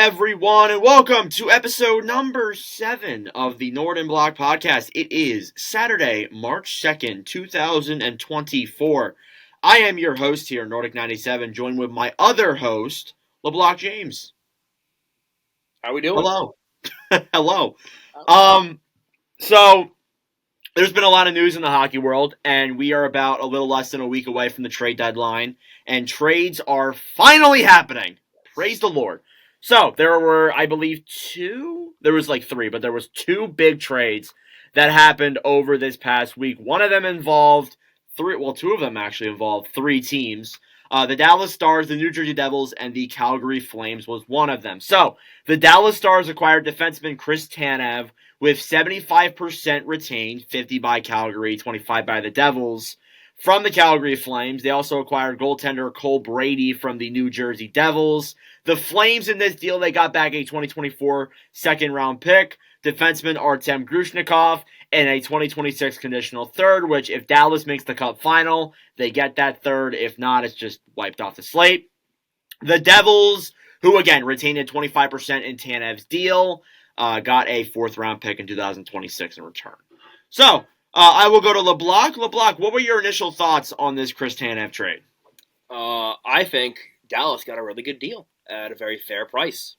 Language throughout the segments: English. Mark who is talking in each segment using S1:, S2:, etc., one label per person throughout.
S1: everyone, and welcome to episode number 7 of the Nordic Leblock podcast. It is Saturday, March 2nd, 2024. I am your host here, Nordic97, joined with my other host, Leblock James.
S2: How we doing?
S1: Hello. Hello. So, there's been a lot of news in the hockey world, and we are about a little less than a week away from the trade deadline, and trades are finally happening. Praise the Lord. So, there were, I believe, there was like 3, but there was 2 big trades that happened over this past week. One of them involved 2 of them actually involved 3 teams. The Dallas Stars, the New Jersey Devils, and the Calgary Flames was one of them. So, the Dallas Stars acquired defenseman Chris Tanev with 75% retained, 50 by Calgary, 25 by the Devils. From the Calgary Flames, they also acquired goaltender Cole Brady from the New Jersey Devils. The Flames in this deal, they got back a 2024 second-round pick, defenseman Artem Grushnikov, and a 2026 conditional third, which if Dallas makes the Cup final, they get that third. If not, it's just wiped off the slate. The Devils, who again retained a 25% in Tanev's deal, got a 4th-round pick in 2026 in return. So, I will go to LeBlanc. LeBlanc, what were your initial thoughts on this Chris Tanev trade?
S2: I think Dallas got a really good deal at a very fair price.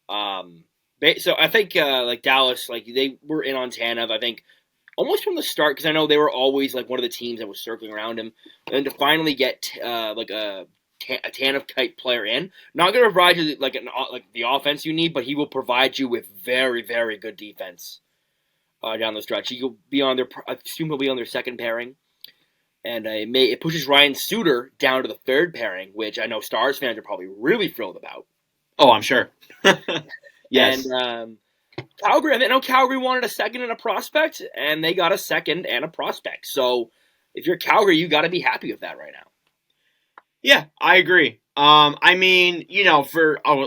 S2: So I think Dallas, they were in on Tanev. I think almost from the start, because I know they were always one of the teams that was circling around him, and to finally get a Tanev type player in, not going to provide you the offense you need, but he will provide you with very, very good defense down the stretch. He'll be on I assume he'll be on their second pairing, and it pushes Ryan Suter down to the 3rd pairing, which I know Stars fans are probably really thrilled about.
S1: Oh, I'm sure. Yes.
S2: And Calgary, I know Calgary wanted a second and a prospect, and they got a second and a prospect. So if you're Calgary, you got to be happy with that right now.
S1: Yeah, I agree. I'll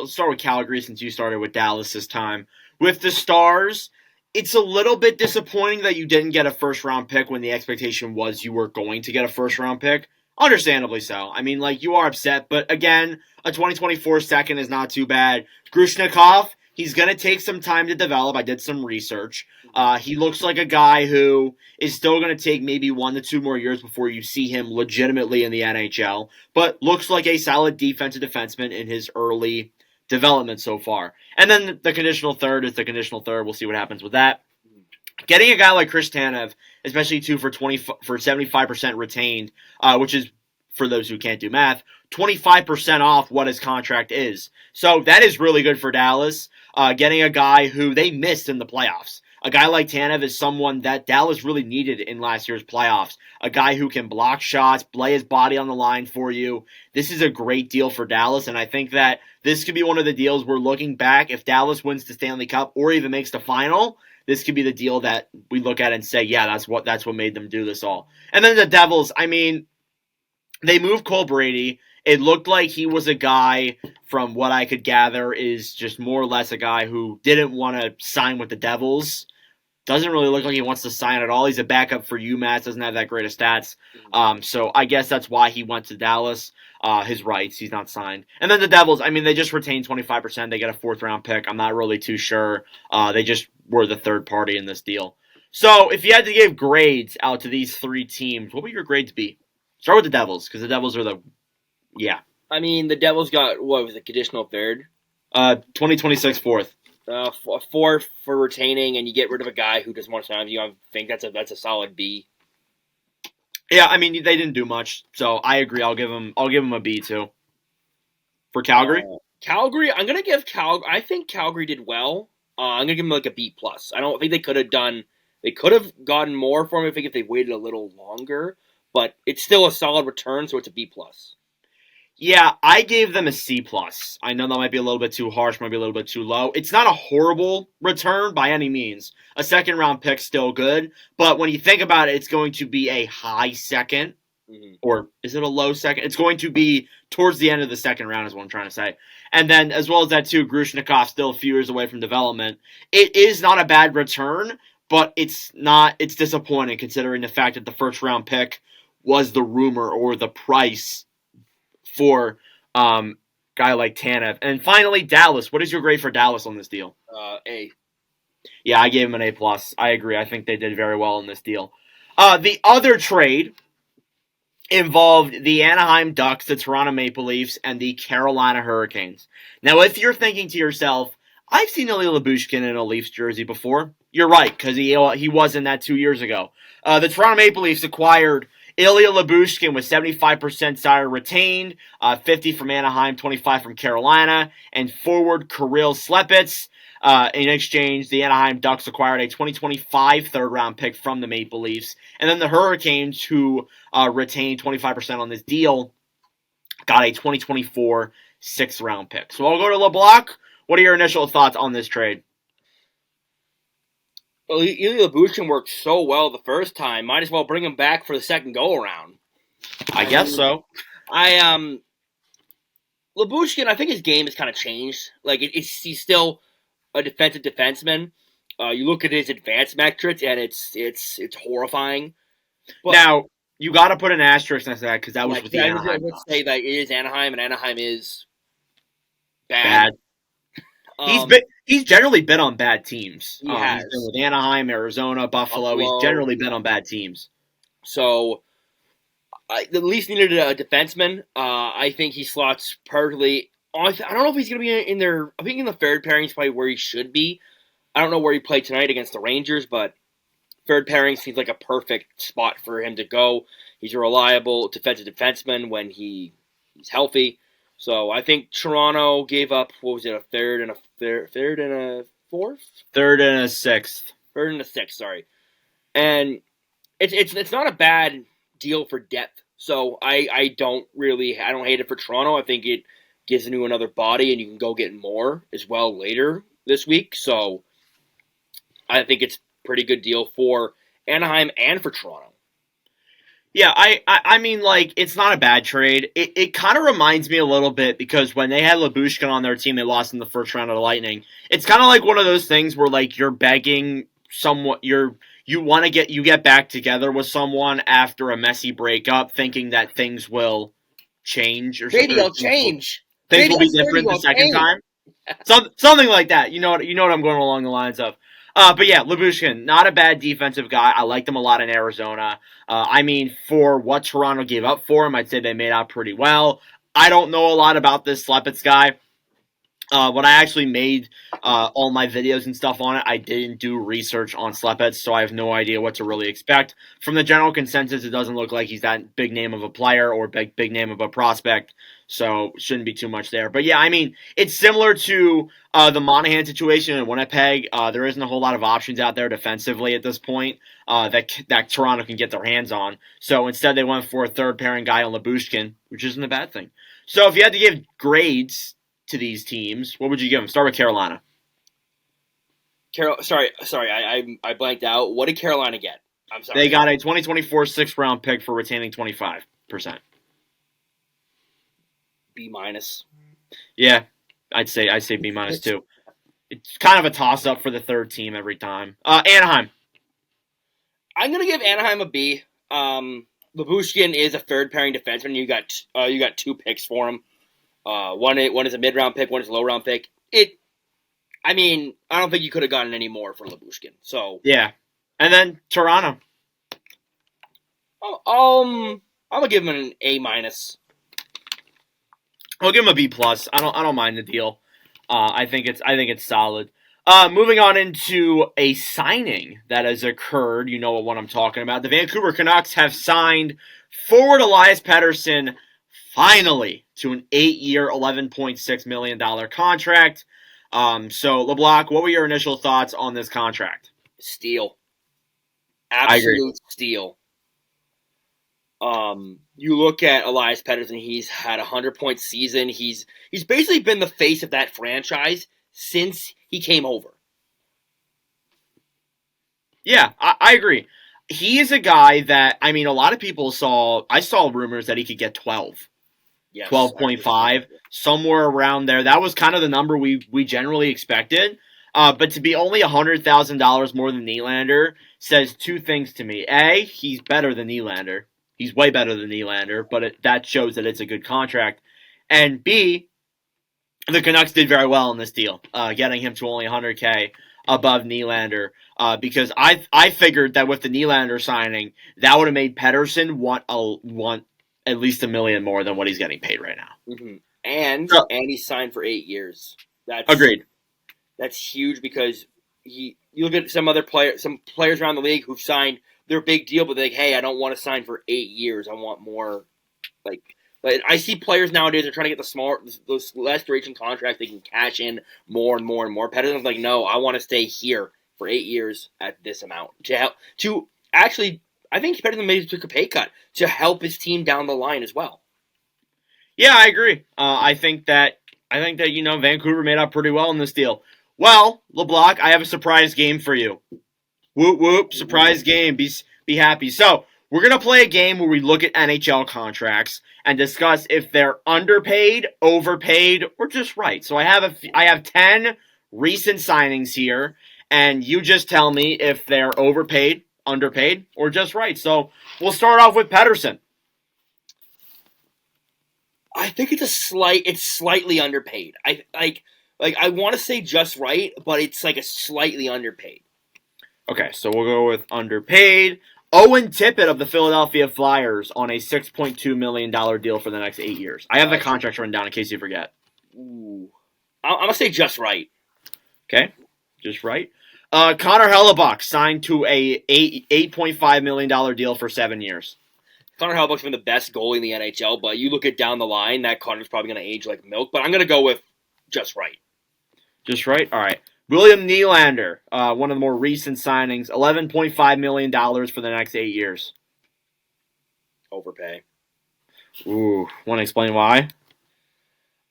S1: start with Calgary since you started with Dallas this time. With the Stars, it's a little bit disappointing that you didn't get a 1st-round pick when the expectation was you were going to get a 1st-round pick. Understandably so. You are upset, but again, a 2024 second is not too bad. Grushnikov, he's going to take some time to develop. I did some research. He looks like a guy who is still going to take maybe 1 to 2 more years before you see him legitimately in the NHL, but looks like a solid defensive defenseman in his early development so far. And then the conditional third is the conditional third. We'll see what happens with that. Getting a guy like Chris Tanev, especially for 75% retained, which is, for those who can't do math, 25% off what his contract is. So that is really good for Dallas. Getting a guy who they missed in the playoffs. A guy like Tanev is someone that Dallas really needed in last year's playoffs. A guy who can block shots, lay his body on the line for you. This is a great deal for Dallas, and I think that this could be one of the deals where, looking back, if Dallas wins the Stanley Cup or even makes the final, this could be the deal that we look at and say, yeah, that's what made them do this all. And then the Devils, they moved Cole Brady. It looked like he was a guy, from what I could gather, is just more or less a guy who didn't want to sign with the Devils. Doesn't really look like he wants to sign at all. He's a backup for UMass, doesn't have that great of stats. So I guess that's why he went to Dallas. His rights, he's not signed. And then the Devils, they just retained 25%. They get a 4th-round pick. I'm not really too sure. They just were the third party in this deal. So if you had to give grades out to these 3 teams, what would your grades be? Start with the Devils, because the Devils are the
S2: Devils got, what was it, conditional third?
S1: 2026 4th.
S2: 4 for retaining, and you get rid of a guy who doesn't want to sign with you. I think that's a solid B.
S1: Yeah, they didn't do much, so I agree. I'll give them a B too. For Calgary,
S2: Calgary, I'm gonna give Calgary. I think Calgary did well. I'm gonna give them a B plus. I don't think they could have done. They could have gotten more for him. I think if they waited a little longer, but it's still a solid return, so it's a B plus.
S1: Yeah, I gave them a C+. I know that might be a little bit too harsh, might be a little bit too low. It's not a horrible return by any means. A second-round pick's still good, but when you think about it, it's going to be a high second, or is it a low second? It's going to be towards the end of the second round is what I'm trying to say. And then, as well as that too, Grushnikov still a few years away from development. It is not a bad return, but it's disappointing considering the fact that the first-round pick was the rumor or the price for guy like Tanev. And finally, Dallas. What is your grade for Dallas on this deal?
S2: A.
S1: Yeah, I gave him an A plus. I agree. I think they did very well in this deal. The other trade involved the Anaheim Ducks, the Toronto Maple Leafs, and the Carolina Hurricanes. Now, if you're thinking to yourself, I've seen Ilya Lybushkin in a Leafs jersey before, you're right, because he was in that 2 years ago. The Toronto Maple Leafs acquired Ilya Lybushkin with 75% salary retained, 50 from Anaheim, 25 from Carolina, and forward Kirill Slepets. In exchange, the Anaheim Ducks acquired a 2025 third-round pick from the Maple Leafs. And then the Hurricanes, who retained 25% on this deal, got a 2024 sixth-round pick. So I'll go to LeBlock. What are your initial thoughts on this trade?
S2: Well, Ilya Lybushkin worked so well the first time. Might as well bring him back for the second go-around.
S1: I guess so.
S2: Lybushkin, I think his game has kind of changed. Like, he's still a defensive defenseman. You look at his advanced metrics, and it's horrifying.
S1: But, now, you got to put an asterisk next to that because that was with the Anaheim.
S2: I would say that it is Anaheim, and Anaheim is
S1: bad. He's generally been on bad teams.
S2: He has.
S1: He's been with Anaheim, Arizona, Buffalo. He's generally been on bad teams.
S2: So, the Leafs needed a defenseman. I think he slots perfectly. I don't know if he's going to be in there. I think in the third pairing is probably where he should be. I don't know where he played tonight against the Rangers, but third pairing seems like a perfect spot for him to go. He's a reliable defensive defenseman when he's healthy. So I think Toronto gave up, what was it, a third and a fourth?
S1: Third and a sixth.
S2: Third and a sixth, sorry. And it's not a bad deal for depth. So I don't hate it for Toronto. I think it gives you another body and you can go get more as well later this week. So I think it's a pretty good deal for Anaheim and for Toronto.
S1: Yeah, I mean, like, it's not a bad trade. It kind of reminds me a little bit because when they had Lybushkin on their team, they lost in the first round of the Lightning. It's kind of like one of those things where, like, you're begging someone, you get back together with someone after a messy breakup, thinking that things will change or
S2: maybe they'll change.
S1: Things will be different the second time. Something like that. You know what I'm going along the lines of. But yeah, Lybushkin, not a bad defensive guy. I liked him a lot in Arizona. I mean, for what Toronto gave up for him, I'd say they made out pretty well. I don't know a lot about this Slepets guy. When I actually made all my videos and stuff on it, I didn't do research on Slepets, so I have no idea what to really expect. From the general consensus, it doesn't look like he's that big name of a player or big name of a prospect, so shouldn't be too much there. But yeah, I mean, it's similar to the Monahan situation in Winnipeg. There isn't a whole lot of options out there defensively at this point that Toronto can get their hands on. So instead, they went for a third-pairing guy on Lybushkin, which isn't a bad thing. So if you had to give grades to these teams, what would you give them? Start with Carolina.
S2: Sorry, I blanked out. What did Carolina get? I'm sorry.
S1: They got a 2024 sixth-round pick for retaining 25%.
S2: B minus.
S1: Yeah, I'd say B minus too. It's kind of a toss-up for the third team every time. Anaheim.
S2: I'm gonna give Anaheim a B. Lybushkin is a third-pairing defenseman. You got two picks for him. One is a mid-round pick, one is a low-round pick. I don't think you could have gotten any more for Lybushkin. So
S1: yeah, and then Toronto.
S2: I'm gonna give him an A minus.
S1: I'll give him a B plus. I don't mind the deal. I think it's solid. Moving on into a signing that has occurred. You know what I'm talking about. The Vancouver Canucks have signed forward Elias Pettersson finally to an 8-year, $11.6 million contract. So, LeBlanc, what were your initial thoughts on this contract?
S2: Steal. Absolute steal. You look at Elias Pettersson, he's had a 100-point season. He's basically been the face of that franchise since he came over.
S1: Yeah, I agree. He is a guy that, a lot of people I saw rumors that he could get 12. Yes, 12.5, somewhere around there. That was kind of the number we generally expected. But to be only $100,000 more than Nylander says two things to me. A, he's better than Nylander. He's way better than Nylander, but that shows that it's a good contract. And B, the Canucks did very well in this deal, getting him to only 100K above Nylander, because I figured that with the Nylander signing, that would have made Pettersson want at least $1 million more than what he's getting paid right now.
S2: Mm-hmm. And
S1: So,
S2: he signed for 8 years.
S1: agreed.
S2: That's huge because you look at some players around the league who've signed their big deal, but they're like, hey, I don't want to sign for 8 years. I want more. Like I see players nowadays are trying to get those less duration contracts they can cash in more and more and more. Pettersson's like, no, I want to stay here for 8 years at this amount to actually. I think Pettersson maybe took a pay cut to help his team down the line as well.
S1: Yeah, I agree. I think that Vancouver made out pretty well in this deal. Well, LeBlock, I have a surprise game for you. Whoop whoop! Surprise game. Be happy. So we're gonna play a game where we look at NHL contracts and discuss if they're underpaid, overpaid, or just right. So I have 10 recent signings here, and you just tell me if they're overpaid, underpaid, or just right. So we'll start off with Pettersson.
S2: I think it's slightly underpaid. I want to say just right, but it's like a slightly underpaid.
S1: Okay, so we'll go with underpaid. Owen Tippett of the Philadelphia Flyers on a $6.2 million deal for the next 8 years. I have the contract written down in case you forget.
S2: Ooh. I'm going to say just right.
S1: Okay, just right. Connor Hellebuck signed to a $8.5 million deal for 7 years.
S2: Connor Hellebuck's been the best goalie in the NHL, but you look at down the line, that Connor's probably going to age like milk, but I'm going to go with just right.
S1: Just right? All right. William Nylander, one of the more recent signings, $11.5 million for the next 8 years.
S2: Overpay.
S1: Ooh, want to explain why?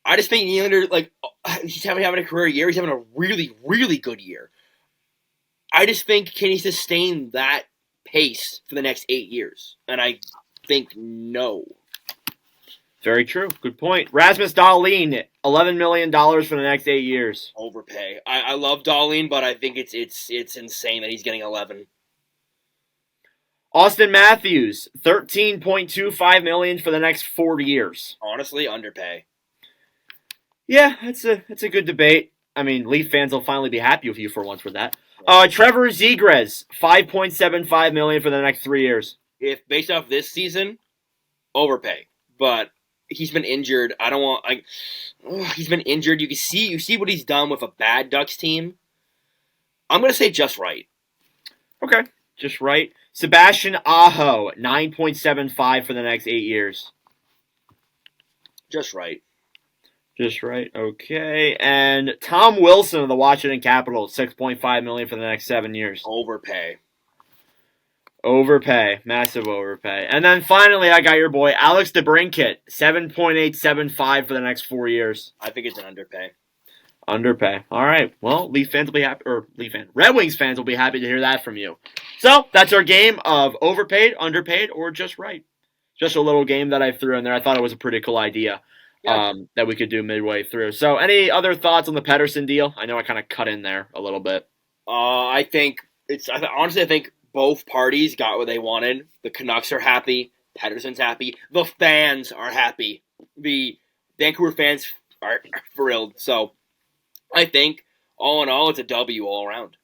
S2: I just think Nylander, he's having a career year. He's having a really, really good year. I just think, can he sustain that pace for the next 8 years? And I think no.
S1: Very true. Good point. Rasmus Dahlin, $11 million for the next 8 years.
S2: Overpay. I love Dahlin, but I think it's insane that he's getting 11.
S1: Austin Matthews, $13.25 million for the next 4 years.
S2: Honestly, underpay.
S1: Yeah, that's a good debate. I mean, Leaf fans will finally be happy with you for once with that. Trevor Zegras, $5.75 million for the next 3 years.
S2: If based off this season, overpay. But he's been injured. He's been injured. You see what he's done with a bad Ducks team. I'm gonna say just right.
S1: Okay, just right. Sebastian Aho, $9.75 for the next 8 years.
S2: Just right.
S1: Just right. Okay. And Tom Wilson of the Washington Capitals, $6.5 million for the next 7 years.
S2: Overpay.
S1: Overpay. Massive overpay. And then finally, I got your boy, Alex DeBrincat, $7.875 for the next 4 years.
S2: I think it's an underpay.
S1: Underpay. All right. Well, Red Wings fans will be happy to hear that from you. So that's our game of overpaid, underpaid, or just right. Just a little game that I threw in there. I thought it was a pretty cool idea. Yeah. That we could do midway through. So, any other thoughts on the Pettersson deal? I know I kind of cut in there a little bit.
S2: I think both parties got what they wanted. The Canucks are happy. Pettersson's happy. The fans are happy. The Vancouver fans are thrilled. So, I think all in all, it's a W all around.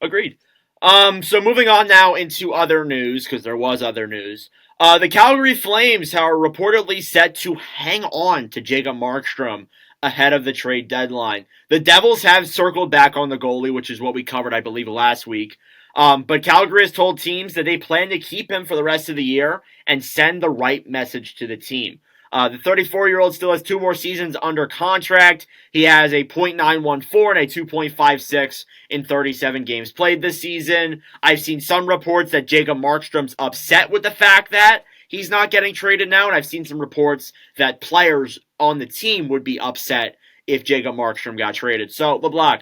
S1: Agreed. So moving on now into other news, because there was other news. The Calgary Flames are reportedly set to hang on to Jacob Markstrom ahead of the trade deadline. The Devils have circled back on the goalie, which is what we covered, I believe, last week. But Calgary has told teams that they plan to keep him for the rest of the year and send the right message to the team. The 34-year-old still has 2 more seasons under contract. He has a .914 and a 2.56 in 37 games played this season. I've seen some reports that Jacob Markstrom's upset with the fact that he's not getting traded now, and I've seen some reports that players on the team would be upset if Jacob Markstrom got traded. So, LeBlock,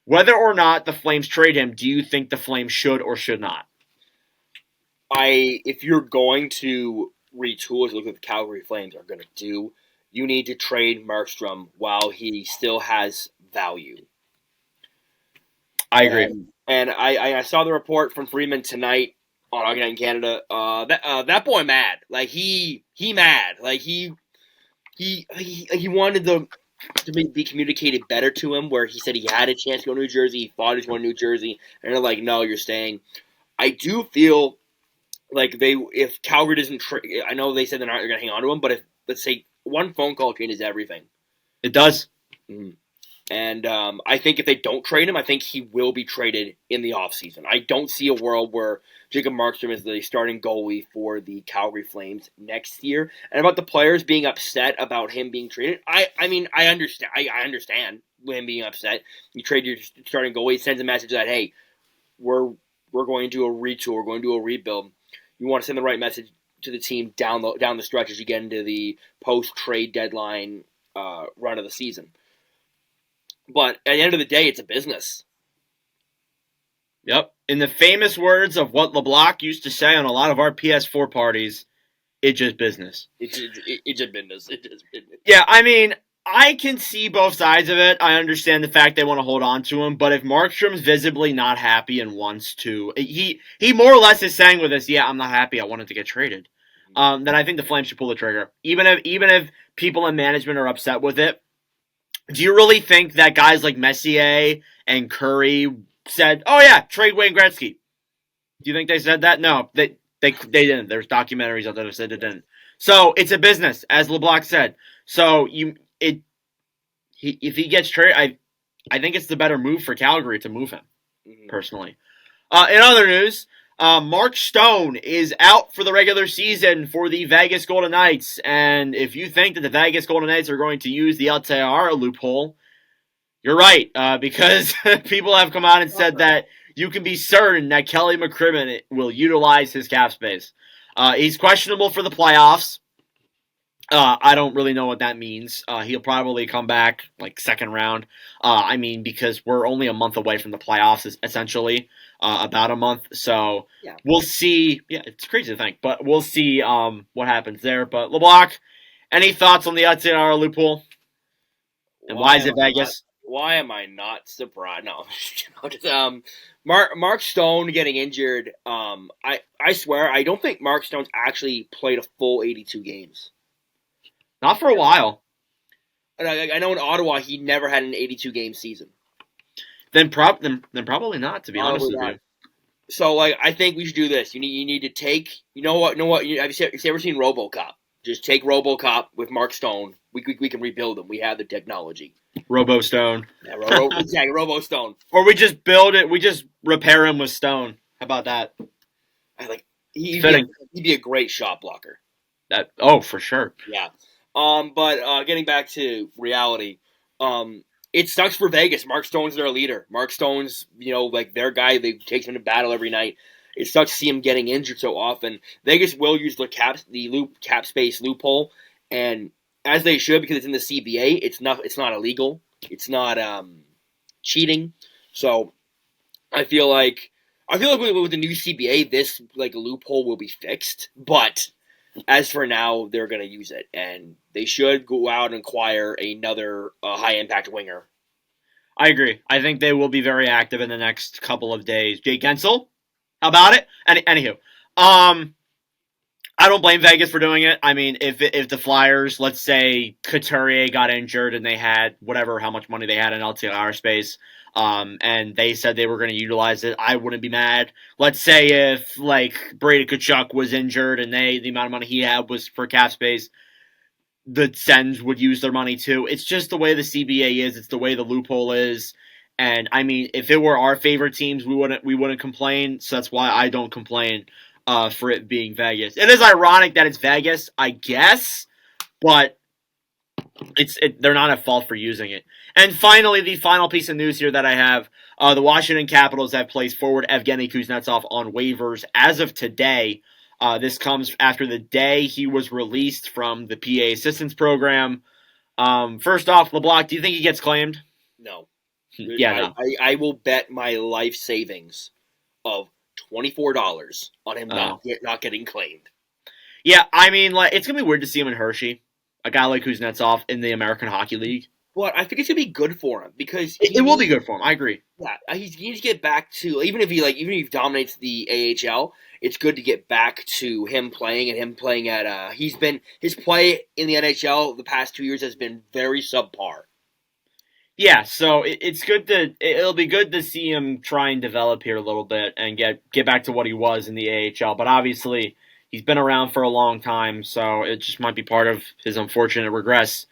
S1: whether or not the Flames trade him, do you think the Flames should or should not?
S2: If you're going to retool, look at the Calgary Flames are going to do, you need to trade Markstrom while he still has value.
S1: I agree.
S2: And I saw the report from Freeman tonight on Hockey Night in Canada. That boy mad. Like he mad. Like he wanted to be communicated better to him, where he said he had a chance to go to New Jersey, he fought his way to New Jersey, and they're like, no, you're staying. I do feel like if Calgary doesn't I know they said they're going to hang on to him, but if, let's say, one phone call changes everything.
S1: It does.
S2: Mm. And I think if they don't trade him, I think he will be traded in the offseason. I don't see a world where Jacob Markstrom is the starting goalie for the Calgary Flames next year. And about the players being upset about him being traded, I mean, I understand. I understand him being upset. You trade your starting goalie, it sends a message that, hey, we're going to do a retool, we're going to do a rebuild. You want to send the right message to the team down the stretch as you get into the post-trade deadline run of the season. But at the end of the day, it's a business.
S1: Yep. In the famous words of what Leblock used to say on a lot of our PS4 parties, it's just business.
S2: It's just business. It's just business.
S1: Yeah, I mean, I can see both sides of it. I understand the fact they want to hold on to him, but if Markstrom's visibly not happy and wants to, he more or less is saying with this, yeah, I'm not happy, I wanted to get traded. Then I think the Flames should pull the trigger. Even if people in management are upset with it, do you really think that guys like Messier and Curry said, "Oh yeah, trade Wayne Gretzky"? Do you think they said that? No, they didn't. There's documentaries out there that said they didn't. So it's a business, as LeBlanc said. So if he gets traded, I think it's the better move for Calgary to move him, personally. In other news, Mark Stone is out for the regular season for the Vegas Golden Knights, and if you think that the Vegas Golden Knights are going to use the LTIR loophole, you're right, because people have come out and said that you can be certain that Kelly McCrimmon will utilize his cap space. He's questionable for the playoffs. I don't really know what that means. He'll probably come back like second round. I mean, because we're only a month away from the playoffs, essentially. About a month. So
S2: yeah.
S1: We'll see. Yeah, it's crazy to think, but we'll see what happens there. But LeBlanc, any thoughts on the LTIR loophole? And why is it Vegas?
S2: Why am I not surprised? No, Mark Stone getting injured. I swear I don't think Mark Stone's actually played a full 82 games.
S1: Not for a while.
S2: I know in Ottawa he never had an 82 game season.
S1: Then probably not, to be honest with you.
S2: So I think we should do this. You need to take. You know what? Have you ever seen RoboCop? Just take RoboCop with Mark Stone. We can rebuild him. We have the technology.
S1: Robo Stone.
S2: Yeah, exactly, Robo Stone.
S1: Or we just build it. We just repair him with stone. How about that?
S2: He'd be a great shot blocker.
S1: For sure.
S2: Yeah. But getting back to reality, it sucks for Vegas. Mark Stone's their leader. Mark Stone's, their guy. They take him to battle every night. It sucks to see him getting injured so often. Vegas will use the cap space loophole, and as they should, because it's in the CBA. It's not illegal. It's not cheating. So I feel like with the new CBA, this loophole will be fixed. But as for now, they're going to use it, and they should go out and acquire another high-impact winger.
S1: I agree. I think they will be very active in the next couple of days. Jake Gensel, how about it? Anywho, I don't blame Vegas for doing it. I mean, if the Flyers, let's say Couturier got injured and they had how much money they had in LTIR space, and they said they were going to utilize it, I wouldn't be mad. Let's say if Brady Tkachuk was injured and the amount of money he had was for cap space, the Sens would use their money too. It's just the way the CBA is. It's the way the loophole is. And I mean, if it were our favorite teams, we wouldn't complain. So that's why I don't complain for it being Vegas. It is ironic that it's Vegas, I guess, but they're not at fault for using it. And finally, the final piece of news here that I have: the Washington Capitals have placed forward Evgeny Kuznetsov on waivers as of today. This comes after the day he was released from the PA assistance program. First off, LeBlanc, do you think he gets claimed?
S2: No.
S1: Yeah, no.
S2: I will bet my life savings of $24 on him not getting claimed.
S1: Yeah, I mean, it's going to be weird to see him in Hershey, a guy like Kuznetsov in the American Hockey League.
S2: But I think it's gonna be good for him because
S1: It will be good for him. I agree.
S2: yeah, he needs to get back to even if he dominates the AHL, it's good to get back to him playing and him playing at his play in the NHL the past 2 years has been very subpar.
S1: Yeah, so it's good to it'll be good to see him try and develop here a little bit and get back to what he was in the AHL. But obviously, he's been around for a long time, so it just might be part of his unfortunate regress.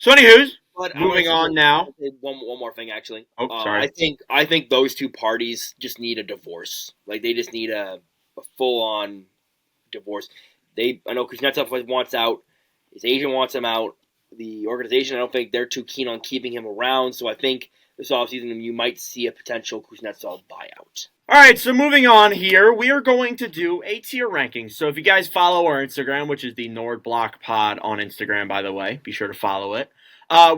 S1: So, anywho's
S2: But
S1: moving on
S2: I'm
S1: now.
S2: gonna say one more thing actually.
S1: Oh, sorry.
S2: I think those two parties just need a divorce. Like they just need a full on divorce. I know Kuznetsov wants out. His agent wants him out. The organization, I don't think they're too keen on keeping him around. So I think this offseason you might see a potential Kuznetsov buyout.
S1: All right, so moving on here, we are going to do a tier ranking. So if you guys follow our Instagram, which is the Nord Block Pod on Instagram, by the way, be sure to follow it.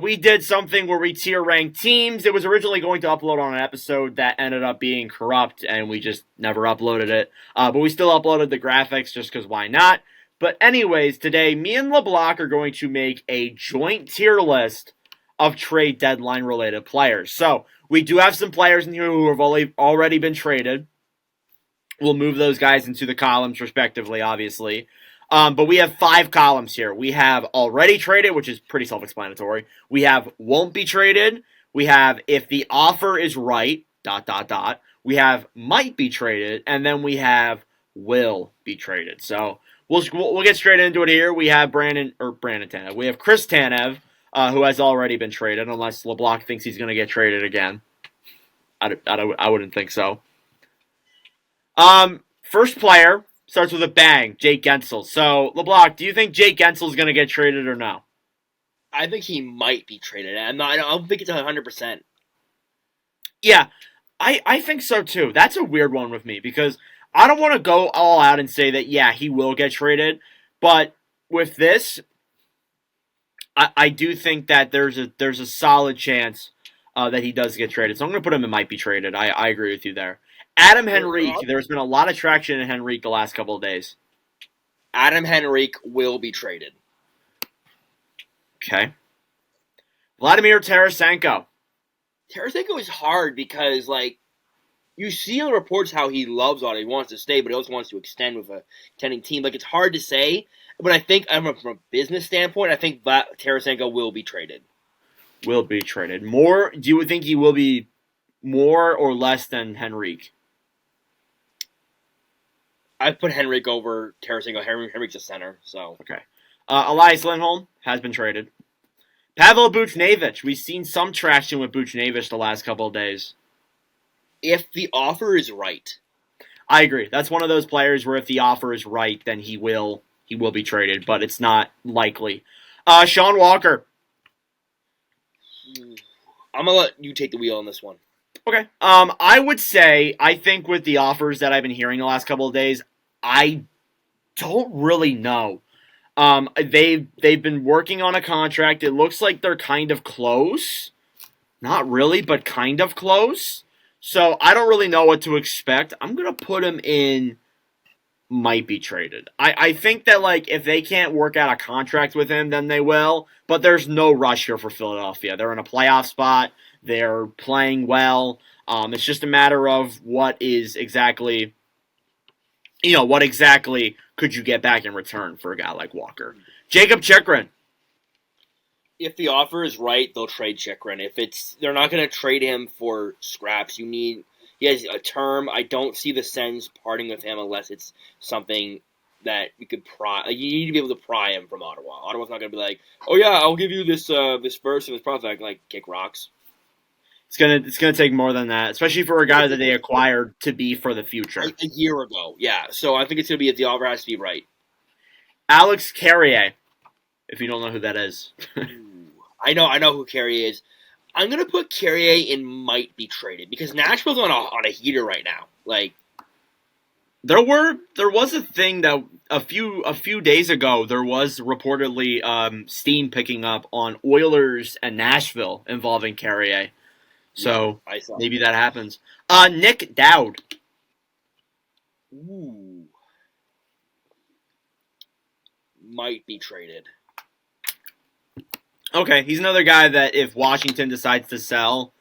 S1: We did something where we tier ranked teams. It was originally going to upload on an episode that ended up being corrupt, and we just never uploaded it. But we still uploaded the graphics just because why not? But anyways, today, me and LeBlock are going to make a joint tier list of trade deadline related players. So we do have some players in here who have already been traded. We'll move those guys into the columns respectively, obviously. But we have 5 columns here. We have already traded, which is pretty self-explanatory. We have won't be traded. We have if the offer is right, ... We have might be traded, and then we have will be traded. So we'll get straight into it here. We have Brandon Tanev. We have Chris Tanev, who has already been traded, unless LeBlanc thinks he's going to get traded again. I wouldn't think so. First player starts with a bang, Jake Gensel. So, LeBlanc, do you think Jake Gensel is going to get traded or no?
S2: I think he might be traded. I don't think it's 100%.
S1: Yeah, I think so too. That's a weird one with me because I don't want to go all out and say that, yeah, he will get traded. But with this, I do think that there's a solid chance that he does get traded. So I'm going to put him in might be traded. I agree with you there. Adam Henrique, there's been a lot of traction in Henrique the last couple of days.
S2: Adam Henrique will be traded.
S1: Okay. Vladimir Tarasenko.
S2: Tarasenko is hard because, like, you see in the reports how he loves Ottawa. He wants to stay, but he also wants to extend with a contending team. Like, it's hard to say, but I think from a business standpoint, I think Tarasenko will be traded.
S1: Will be traded. More? Do you think he will be more or less than Henrique?
S2: I put Henrique over Tarasenko. Henrique's a center, so.
S1: Okay. Elias Lindholm has been traded. Pavel Buchnevich. We've seen some traction with Buchnevich the last couple of days.
S2: If the offer is right.
S1: I agree. That's one of those players where if the offer is right, then he will be traded, but it's not likely. Sean Walker.
S2: I'm going to let you take the wheel on this one.
S1: Okay. I would say, I think with the offers that I've been hearing the last couple of days, I don't really know. They've been working on a contract. It looks like they're kind of close. Not really, but kind of close. So I don't really know what to expect. I'm going to put him in might be traded. I think that, like, if they can't work out a contract with him, then they will. But there's no rush here for Philadelphia. They're in a playoff spot. They're playing well. It's just a matter of what exactly could you get back in return for a guy like Walker. Jacob Chychrun.
S2: If the offer is right, they'll trade Chychrun. They're not going to trade him for scraps. He has a term. I don't see the Sens parting with him unless it's something that you could pry. Like, you need to be able to pry him from Ottawa. Ottawa's not going to be like, oh yeah, I'll give you this first and this prospect. Like, kick rocks.
S1: It's gonna take more than that, especially for a guy that they acquired to be for the future.
S2: Like a year ago, yeah. So I think it's gonna be if the offer has to be right.
S1: Alex Carrier, if you don't know who that is.
S2: I know who Carrier is. I'm gonna put Carrier in might be traded because Nashville's on a heater right now. Like
S1: there was a thing that a few days ago there was reportedly steam picking up on Oilers and Nashville involving Carrier. So maybe that happens. Nick Dowd.
S2: Ooh. Might be traded.
S1: Okay, he's another guy that if Washington decides to sell,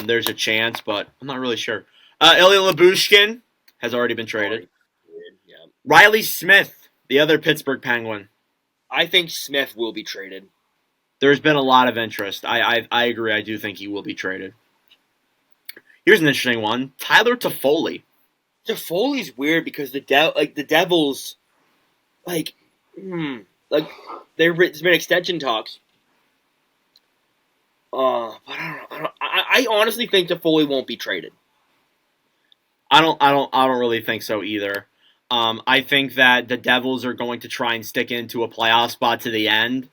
S1: there's a chance, but I'm not really sure. Ilya Lybushkin has already been traded.
S2: Already traded, yeah.
S1: Riley Smith, the other Pittsburgh Penguin.
S2: I think Smith will be traded.
S1: There's been a lot of interest. I agree. I do think he will be traded. Here's an interesting one: Tyler Toffoli.
S2: Toffoli's weird because the Devils, like, like there's been extension talks. But I honestly think Toffoli won't be traded.
S1: I don't really think so either. I think that the Devils are going to try and stick into a playoff spot to the end,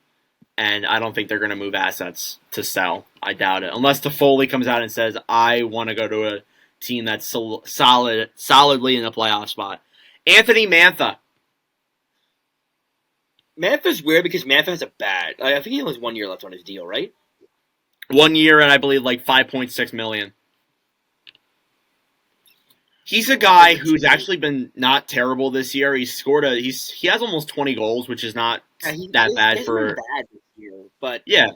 S1: and I don't think they're going to move assets to sell. I doubt it, unless Toffoli comes out and says, "I want to go to a team that's solidly in a playoff spot." Anthony Mantha.
S2: Mantha's weird because Mantha has a bad. I think he only has 1 year left on his deal, right?
S1: 1 year and I believe like $5.6 million. He's a guy who's actually been not terrible this year. He has almost 20 goals, which is not that bad for
S2: bad this year, but
S1: yeah.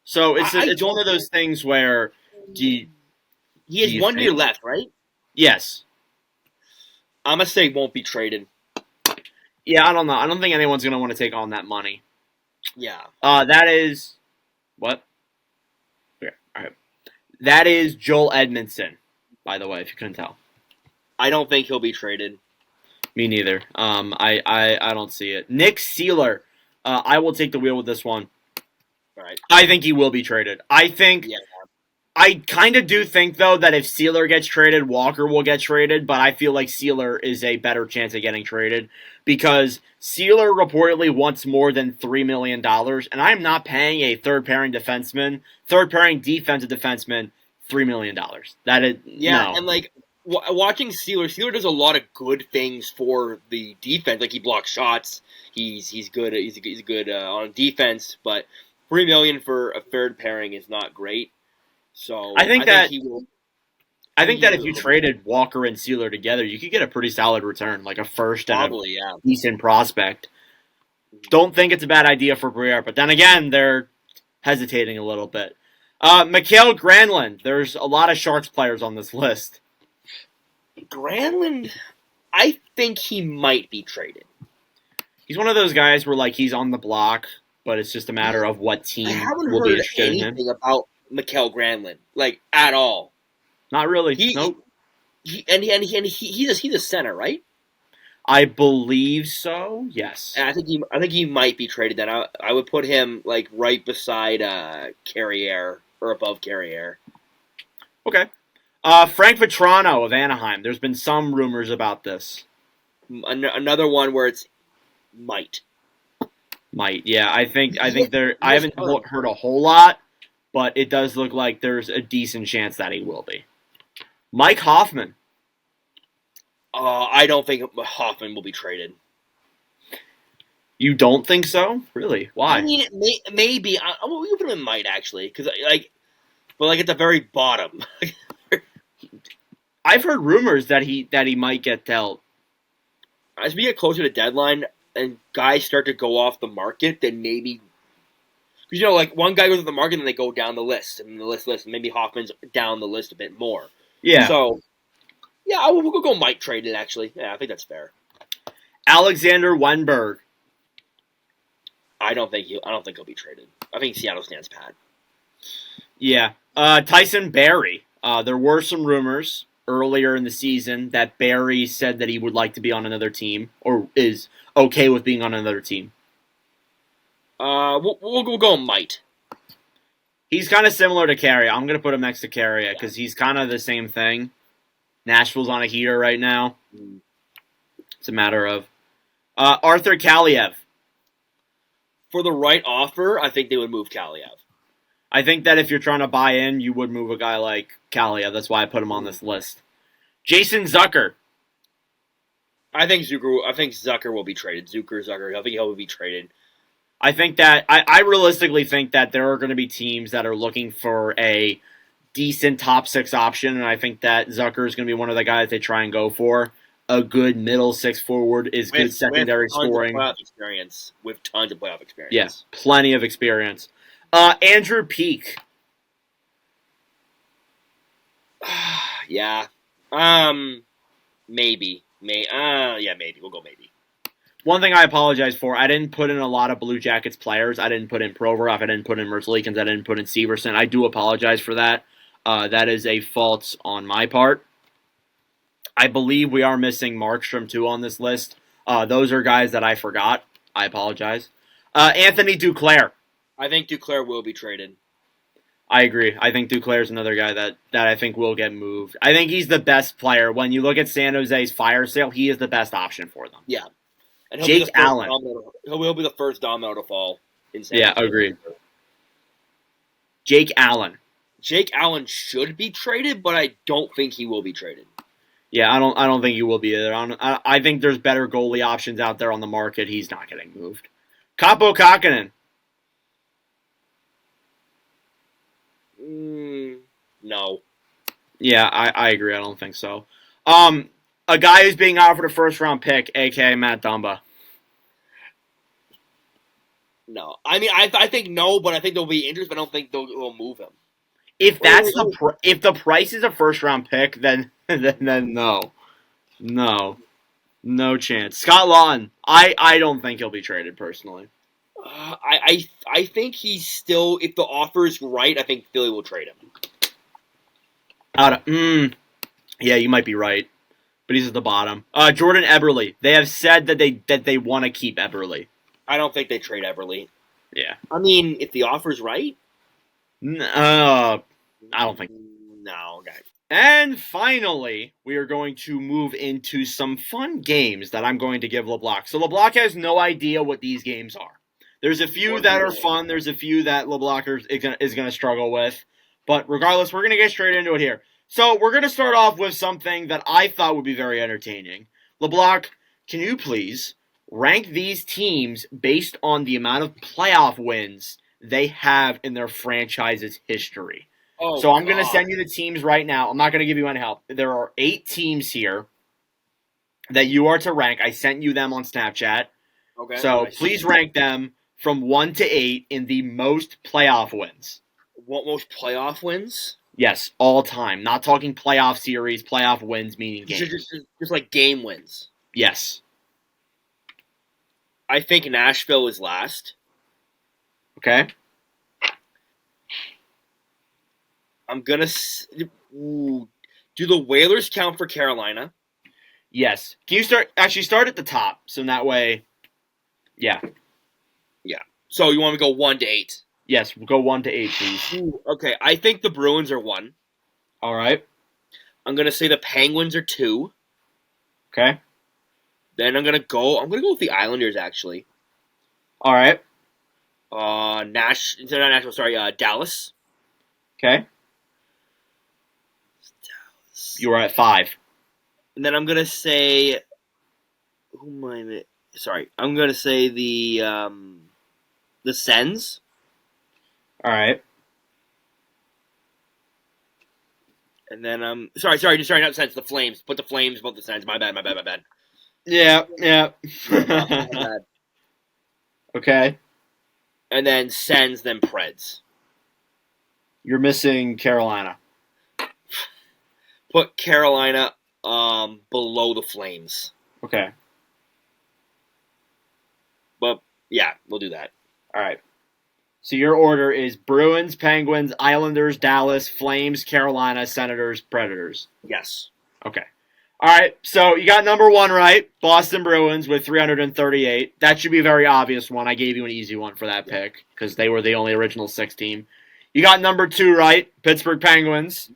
S1: So it's
S2: I
S1: one of those things where
S2: he has 1 year left, right?
S1: Yes.
S2: I'm gonna say won't be traded.
S1: Yeah, I don't know. I don't think anyone's gonna want to take on that money.
S2: Yeah.
S1: That is what? Okay, all right. That is Joel Edmondson, by the way, if you couldn't tell.
S2: I don't think he'll be traded.
S1: Me neither. I don't see it. Nick Seeler. I will take the wheel with this one.
S2: All right.
S1: I think he will be traded. I kind of do think, though, that if Seeler gets traded, Walker will get traded, but I feel like Seeler is a better chance of getting traded because Seeler reportedly wants more than $3 million, and I'm not paying a third-pairing defensive defenseman $3 million. That is, no.
S2: And like, watching Seeler does a lot of good things for the defense. Like he blocks shots. He's good. He's good on defense. But $3 million for a third pairing is not great. So
S1: I think that
S2: if
S1: if you traded Walker and Seeler together, you could get a pretty solid return, like a first and
S2: probably,
S1: a decent prospect. Don't think it's a bad idea for Briere, but then again, they're hesitating a little bit. Mikael Granlund. There's a lot of Sharks players on this list.
S2: Granlund, I think he might be traded.
S1: He's one of those guys where like he's on the block, but it's just a matter of what team will be interested in him.
S2: I haven't heard anything about Mikael Granlund, like at all.
S1: Not really. Nope.
S2: He's a center, right?
S1: I believe so. Yes.
S2: And I think he might be traded. Then I would put him like right beside Carrier or above Carrier.
S1: Okay. Frank Vetrano of Anaheim. There's been some rumors about this.
S2: Another one where it's might.
S1: Yeah. I think there. I haven't heard a whole lot, but it does look like there's a decent chance that he will be. Mike Hoffman.
S2: I don't think Hoffman will be traded.
S1: You don't think so? Really? Why?
S2: I mean, maybe. We put him in might actually, because but at the very bottom.
S1: I've heard rumors that he might get dealt.
S2: As we get closer to deadline and guys start to go off the market, then maybe. Because, like one guy goes off the market and they go down the list, and the list, and maybe Hoffman's down the list a bit more.
S1: Yeah.
S2: So, yeah, we'll go might trade it, actually. Yeah, I think that's fair.
S1: Alexander Wenberg.
S2: I don't think he'll be traded. I think Seattle stands pat.
S1: Yeah. Tyson Barrie. There were some rumors earlier in the season that Barrie said that he would like to be on another team, or is okay with being on another team.
S2: We'll go might.
S1: He's kind of similar to Carrier. I'm going to put him next to Carrier because he's kind of the same thing. Nashville's on a heater right now. It's a matter of Arthur Kaliev.
S2: For the right offer, I think they would move Kaliev.
S1: I think that if you're trying to buy in, you would move a guy like Kaliev. That's why I put him on this list. Jason Zucker.
S2: I think Zucker will be traded. Zucker. I think he'll be traded.
S1: I think that I realistically think that there are going to be teams that are looking for a decent top six option, and I think that Zucker is going to be one of the guys they try and go for. A good middle six forward is good secondary scoring.
S2: With tons of playoff experience.
S1: Yes, plenty of experience. Andrew Peak.
S2: Yeah. Maybe. Yeah, maybe. We'll go maybe.
S1: One thing I apologize for, I didn't put in a lot of Blue Jackets players. I didn't put in Provorov. I didn't put in Merzlikins. I didn't put in Severson. I do apologize for that. That is a fault on my part. I believe we are missing Markstrom, too, on this list. Those are guys that I forgot. I apologize. Anthony Duclair.
S2: I think Duclair will be traded.
S1: I agree. I think Duclair's another guy that I think will get moved. I think he's the best player. When you look at San Jose's fire sale, he is the best option for them.
S2: Yeah. And
S1: Jake Allen.
S2: He'll be the first domino to fall in San
S1: Yeah,
S2: Jose.
S1: agreed. Jake Allen.
S2: Jake Allen should be traded, but I don't think he will be traded.
S1: Yeah, I don't think he will be either. I think there's better goalie options out there on the market. He's not getting moved. Kaapo Kakkonen.
S2: No.
S1: Yeah, I agree. I don't think so. A guy who's being offered a first-round pick, a.k.a. Matt Dumba.
S2: No. I mean, I think no, but I think there'll be interest, but I don't think they'll move him.
S1: If if the price is a first-round pick, then no. No chance. Scott Lawton, I don't think he'll be traded, personally.
S2: I think he's still, if the offer is right, I think Philly will trade him.
S1: Yeah, you might be right. But he's at the bottom. Jordan Eberle. They have said that they want to keep Eberle.
S2: I don't think they trade Eberle.
S1: Yeah.
S2: I mean, if the offer's right?
S1: I don't think.
S2: No, okay.
S1: And finally, we are going to move into some fun games that I'm going to give LeBlock. So LeBlock has no idea what these games are. There's a few that are fun. There's a few that LeBlock is going to struggle with. But regardless, we're going to get straight into it here. So we're going to start off with something that I thought would be very entertaining. LeBlock, can you please rank these teams based on the amount of playoff wins they have in their franchise's history?
S2: Oh,
S1: so I'm going to send you the teams right now. I'm not going to give you any help. There are 8 teams here that you are to rank. I sent you them on Snapchat.
S2: Okay.
S1: So please rank them from 1 to 8 in the most playoff wins.
S2: What, most playoff wins?
S1: Yes, all time. Not talking playoff series, playoff wins meaning games.
S2: Just like game wins.
S1: Yes.
S2: I think Nashville is last.
S1: Okay.
S2: I'm going to... Do the Whalers count for Carolina?
S1: Yes. Can you start at the top, so that way... Yeah.
S2: Yeah. So you want me to go 1 to 8?
S1: Yes, we'll go 1 to 8, please.
S2: Okay, I think the Bruins are 1.
S1: All right.
S2: I'm going to say the Penguins are 2.
S1: Okay.
S2: Then I'm going to go with the Islanders, actually.
S1: All right.
S2: Dallas.
S1: Okay. You were at 5.
S2: And then I'm going to say... I'm going to say the Sens.
S1: All right.
S2: And then not the Sens, the Flames. Put the Flames above the Sens. My bad.
S1: Yeah.
S2: My bad.
S1: Okay.
S2: And then Sens, then Preds.
S1: You're missing Carolina.
S2: Put Carolina below the Flames.
S1: Okay.
S2: But yeah, we'll do that.
S1: All right. So your order is Bruins, Penguins, Islanders, Dallas, Flames, Carolina, Senators, Predators.
S2: Yes.
S1: Okay. All right. So you got number 1 right, Boston Bruins with 338. That should be a very obvious one. I gave you an easy one for that pick because they were the only original 6 team. You got number 2 right, Pittsburgh Penguins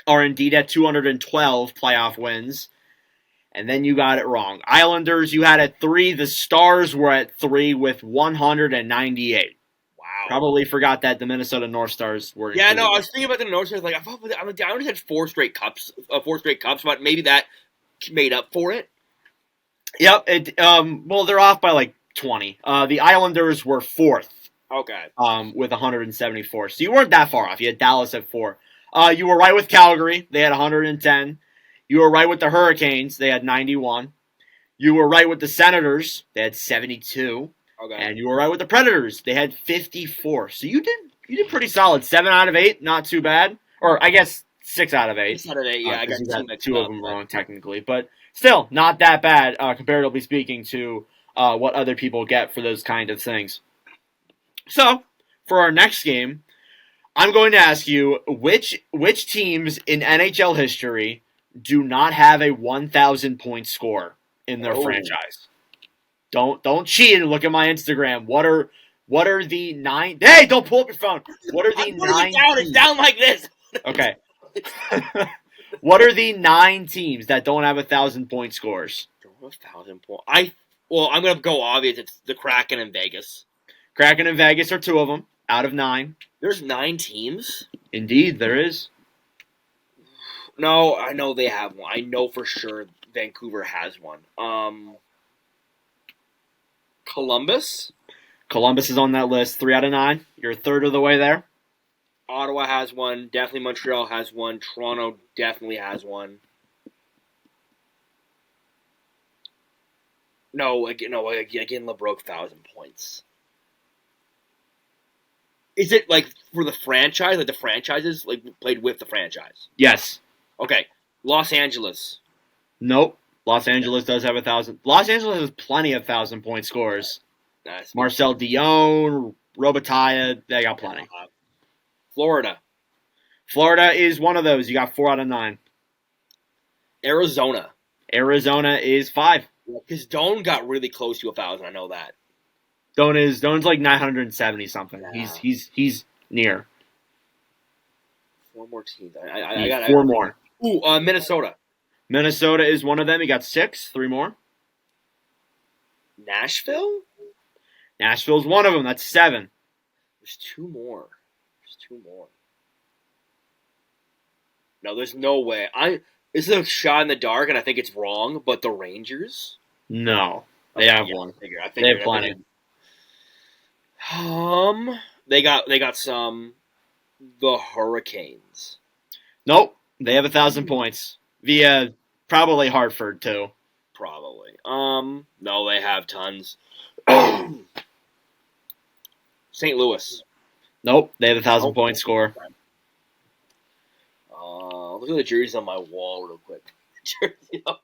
S1: are indeed at 212 playoff wins. And then you got it wrong. Islanders, you had at 3. The Stars were at 3 with 198.
S2: Wow.
S1: Probably forgot that the Minnesota North Stars were.
S2: Yeah, no, I was thinking about the North Stars. Like, I thought the Islanders had 4 straight cups, but maybe that made up for it.
S1: Yep. Well, they're off by like 20. The Islanders were 4th.
S2: Okay.
S1: With 174. So you weren't that far off. You had Dallas at 4. You were right with Calgary. They had 110. You were right with the Hurricanes. They had 91. You were right with the Senators. They had 72.
S2: Okay.
S1: And you were right with the Predators. They had 54. So you did pretty solid. 7 out of 8, not too bad. Or I guess 6 out of 8.
S2: 6 out of 8, yeah. I
S1: Because
S2: got
S1: you
S2: two
S1: got
S2: mixed
S1: 2 of
S2: up.
S1: them
S2: But
S1: wrong technically. But still, not that bad, comparatively speaking, to what other people get for those kind of things. So, for our next game, I'm going to ask you which teams in NHL history do not have a 1,000 point score in their franchise. Don't cheat and look at my Instagram. What are the 9? Hey, don't pull up your phone. What are the
S2: I'm putting
S1: 9?
S2: it down. It's down like this.
S1: Okay. What are the 9 teams that don't have 1,000 point scores?
S2: 1,000 points. I'm gonna go obvious. It's the Kraken and Vegas.
S1: Kraken and Vegas are 2 of them out of 9.
S2: There's 9 teams.
S1: Indeed, there is.
S2: No, I know they have one. I know for sure Vancouver has one. Columbus.
S1: Columbus is on that list. 3 out of 9. You're a third of the way there.
S2: Ottawa has one. Definitely Montreal has one. Toronto definitely has one. No, again, Lebrock 1,000 points. Is it like for the franchise? Like the franchises like played with the franchise?
S1: Yes.
S2: Okay. Los Angeles.
S1: Nope. Los Angeles does have 1,000. Los Angeles has plenty of 1,000 point scores.
S2: Nice.
S1: Marcel Dion, Robitaille, they got plenty.
S2: Florida.
S1: Florida is one of those. You got 4 out of 9.
S2: Arizona.
S1: Arizona is 5.
S2: Because Doan got really close to 1,000. I know that.
S1: Doan's like 970 something.
S2: Yeah.
S1: He's near.
S2: 4 more teams. I got
S1: 4 more.
S2: Ooh, Minnesota.
S1: Minnesota is one of them. You got 6. 3 more.
S2: Nashville.
S1: Nashville's one of them. That's 7.
S2: There's 2 more. No, there's no way. This is a shot in the dark, and I think it's wrong. But the Rangers.
S1: No, they have one. They have plenty.
S2: They got some. The Hurricanes.
S1: Nope, they have 1,000 points via probably Hartford too.
S2: Probably. No, they have tons. St. Louis.
S1: Nope, they have 1,000 point score.
S2: Look at the jerseys on my wall real quick.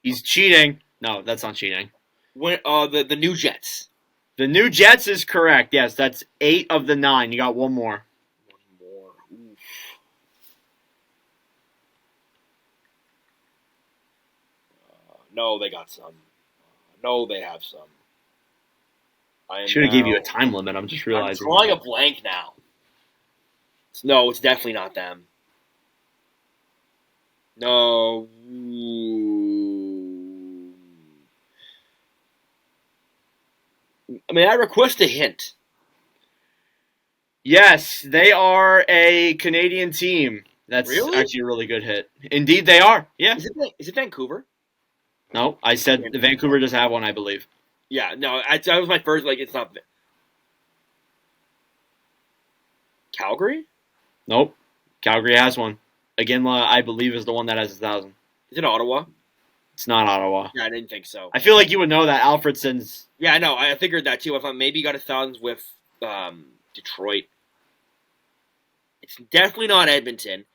S1: He's cheating. No, that's not cheating.
S2: The New Jets.
S1: The New Jets is correct. Yes, that's 8 of the 9. You got 1 more.
S2: Oof. No, they got some. No, they have some.
S1: Should have gave you a time limit. I'm just realizing.
S2: I'm drawing a blank now. No, it's definitely not them. No. I mean, I request a hint.
S1: Yes, they are a Canadian team. That's
S2: Really?
S1: actually a really good hit. Indeed, they are. Yeah.
S2: Is it Vancouver?
S1: No, I said Vancouver does have one, I believe.
S2: Yeah, no, that was my first, it's not. Calgary?
S1: Nope. Calgary has one. Again, I believe is the one that has 1,000.
S2: Is it Ottawa?
S1: It's not Ottawa.
S2: Yeah, I didn't think so.
S1: I feel like you would know that. Alfredson's.
S2: Yeah, I know. I figured that too. I thought maybe he got 1,000 with Detroit. It's definitely not Edmonton.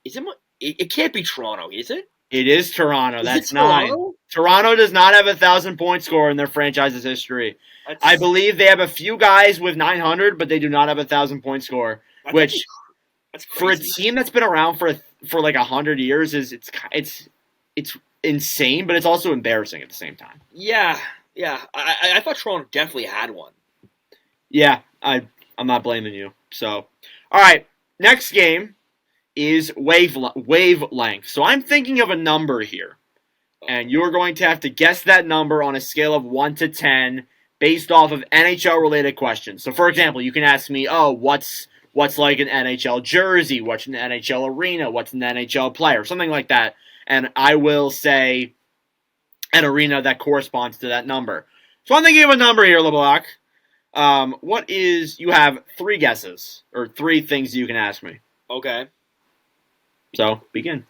S2: Is it? It can't be Toronto, is it?
S1: It is Toronto. That's
S2: Toronto?
S1: 9. Toronto does not have 1,000 point score in their franchise's history. I believe they have a few guys with 900, but they do not have 1,000 point score. Which, for a team that's been around for like 100 years, it's insane, but it's also embarrassing at the same time.
S2: Yeah. I thought Toronto definitely had one.
S1: Yeah, I'm not blaming you. So, all right, next game is wavelength. So I'm thinking of a number here, and you're going to have to guess that number on a scale of 1 to 10 based off of NHL-related questions. So, for example, you can ask me, what's like an NHL jersey? What's an NHL arena? What's an NHL player? Something like that. And I will say an arena that corresponds to that number. So I'm thinking of a number here, Leblock. You have 3 guesses, or 3 things you can ask me.
S2: Okay.
S1: So, begin.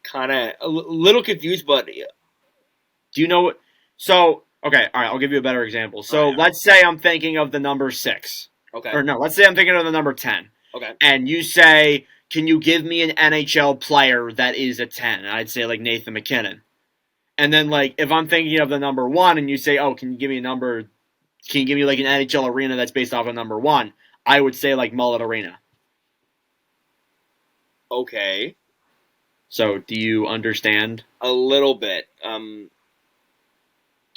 S2: Kind of a little confused, but...
S1: Do you know what... So, Okay, all right, I'll give you a better example. So
S2: All right.
S1: let's say I'm thinking of the number 6.
S2: Okay.
S1: Or no, let's say I'm thinking of the number 10.
S2: Okay.
S1: And you say, can you give me an NHL player that is a 10? And I'd say, like, Nathan McKinnon. And then, like, if I'm thinking of the number 1 and you say, oh, can you give me like, an NHL arena that's based off of number 1? I would say, like, Mullet Arena.
S2: Okay.
S1: So, do you understand?
S2: A little bit.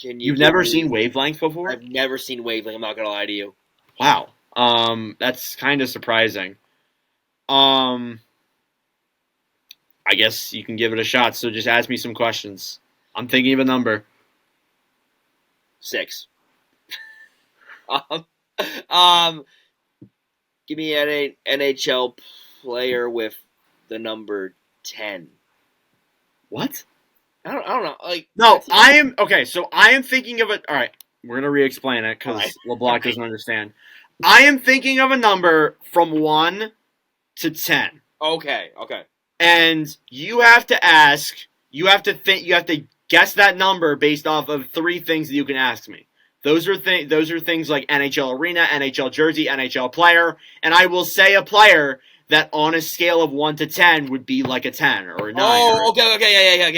S2: Can you
S1: You've
S2: give
S1: never
S2: me?
S1: seen Wavelength before?
S2: I've never seen Wavelength. I'm not gonna lie to you.
S1: Wow. That's kind of surprising. I guess you can give it a shot. So just ask me some questions. I'm thinking of a number.
S2: 6. um, um, give me an NHL player with the number 10.
S1: What?
S2: I don't know. Like
S1: No, I am okay. So I am thinking of it. All right, we're gonna re-explain it because
S2: Alright.
S1: LeBlanc doesn't understand. I am thinking of a number from 1 to 10,
S2: Okay.
S1: and you have to ask. You have to think. You have to guess that number based off of 3 things that you can ask me. Those are things like NHL arena, NHL jersey, NHL player, and I will say a player that on a scale of 1 to 10 would be like a 10 or a 9.
S2: Oh, okay, yeah. I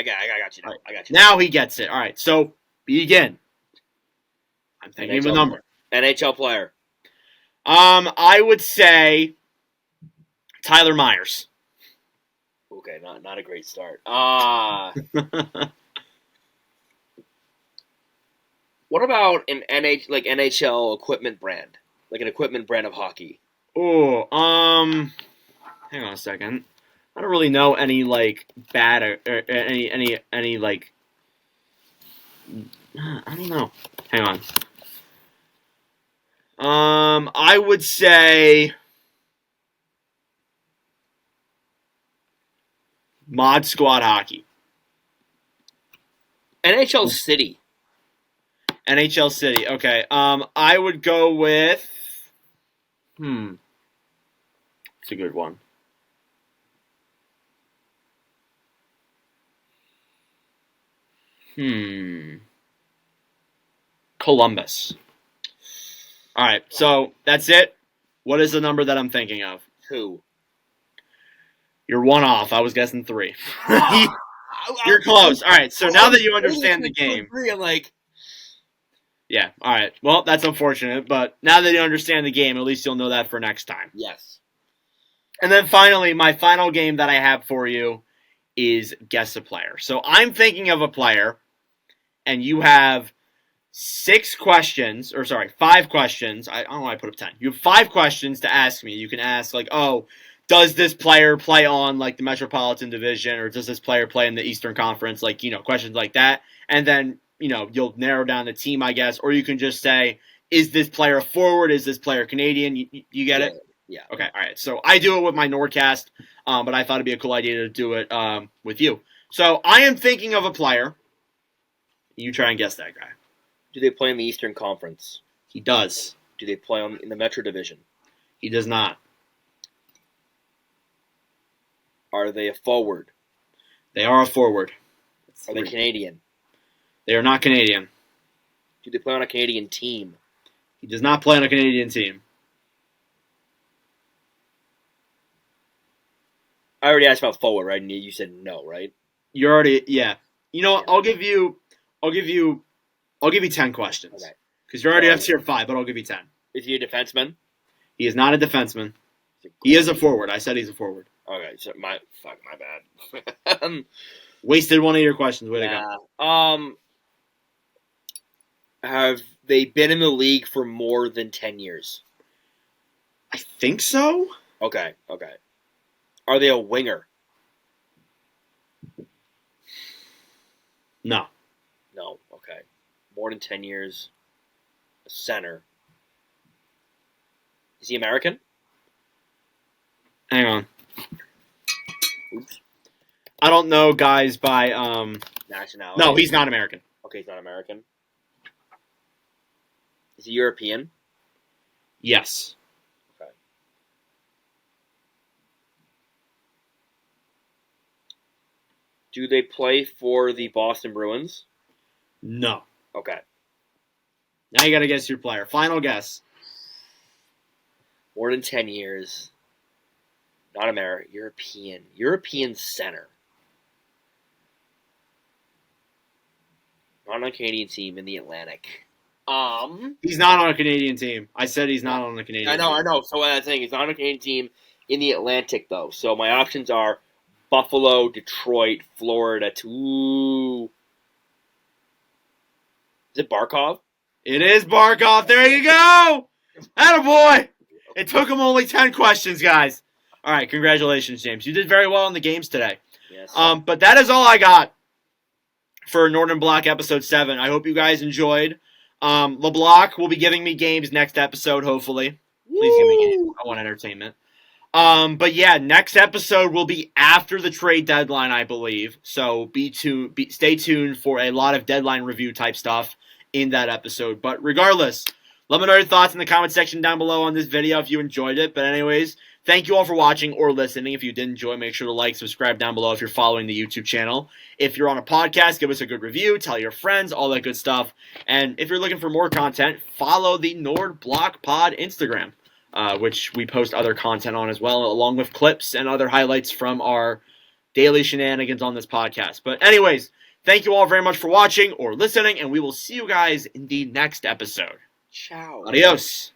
S2: got you now.
S1: Right.
S2: I got you.
S1: Now he gets it. All right, so begin. I'm thinking of a number.
S2: NHL player.
S1: I would say Tyler Myers.
S2: Okay, not a great start. What about an NHL equipment brand, like an equipment brand of hockey?
S1: Oh, hang on a second. I don't really know any like bad or any like. I don't know. Hang on. I would say Mod Squad Hockey.
S2: NHL City.
S1: NHL City. Okay. I would go with. It's a good one. Columbus. All right. So that's it. What is the number that I'm thinking of?
S2: 2.
S1: You're 1 off. I was guessing 3. You're close. All right. So now that you understand the game.
S2: I'm like,
S1: Yeah. All right. Well, that's unfortunate, but now that you understand the game, at least you'll know that for next time.
S2: yes.
S1: And then finally, my final game that I have for you is guess a player. So I'm thinking of a player, and you have 5 questions. I don't know why I put up 10. You have 5 questions to ask me. You can ask, like, oh, does this player play on, like, the Metropolitan Division, or does this player play in the Eastern Conference? Like, questions like that. And then, you'll narrow down the team, I guess. Or you can just say, is this player a forward? Is this player Canadian? You get it?
S2: Yeah.
S1: Okay, all right. So I do it with my Nordcast, but I thought it'd be a cool idea to do it with you. So I am thinking of a player. You try and guess that guy.
S2: Do they play in the Eastern Conference?
S1: He does.
S2: Do they play in the Metro Division?
S1: He does not.
S2: Are they a forward?
S1: They are a forward.
S2: Are they Canadian?
S1: They are not Canadian.
S2: Do they play on a Canadian team?
S1: He does not play on a Canadian team.
S2: I already asked about forward, right? And you said no, right?
S1: You already, yeah. You know what? I'll give you 10 questions.
S2: Okay.
S1: Because you're already up to your 5, but I'll give you 10.
S2: Is he a defenseman?
S1: He is not a defenseman. He is a forward. I said he's a forward.
S2: Okay, so my bad.
S1: Wasted one of your questions. Way to
S2: go. Have they been in the league for more than 10 years?
S1: I think so.
S2: Okay. Are they a winger?
S1: No.
S2: No. Okay. More than 10 years. A center. Is he American?
S1: Hang on.
S2: Oops.
S1: I don't know guys by
S2: nationality.
S1: No, he's not American.
S2: Okay, he's not American. Is he European?
S1: Yes.
S2: Okay. Do they play for the Boston Bruins?
S1: No.
S2: Okay.
S1: Now you got to guess your player. Final guess.
S2: More than 10 years. Not American. European. European center. Not on a Canadian team in the Atlantic.
S1: He's not on a Canadian team. I said he's not on a Canadian team.
S2: I know. So that's the thing. He's not on a Canadian team in the Atlantic, though. So my options are Buffalo, Detroit, Florida. Is it Barkov?
S1: It is Barkov. There you go. Attaboy. It took him only 10 questions, guys. All right, congratulations, James. You did very well in the games today.
S2: Yes.
S1: But that is all I got for Northern Block episode 7. I hope you guys enjoyed. Leblock will be giving me games next episode, hopefully. Please give me games. I want entertainment. But yeah, next episode will be after the trade deadline, I believe. So stay tuned for a lot of deadline review type stuff in that episode. But regardless, let me know your thoughts in the comment section down below on this video if you enjoyed it. But anyways, thank you all for watching or listening. If you did enjoy, make sure to like, subscribe down below if you're following the YouTube channel. If you're on a podcast, give us a good review, tell your friends, all that good stuff. And if you're looking for more content, follow the Nord Block Pod Instagram, which we post other content on as well, along with clips and other highlights from our daily shenanigans on this podcast. But anyways, thank you all very much for watching or listening, and we will see you guys in the next episode.
S2: Ciao.
S1: Adios.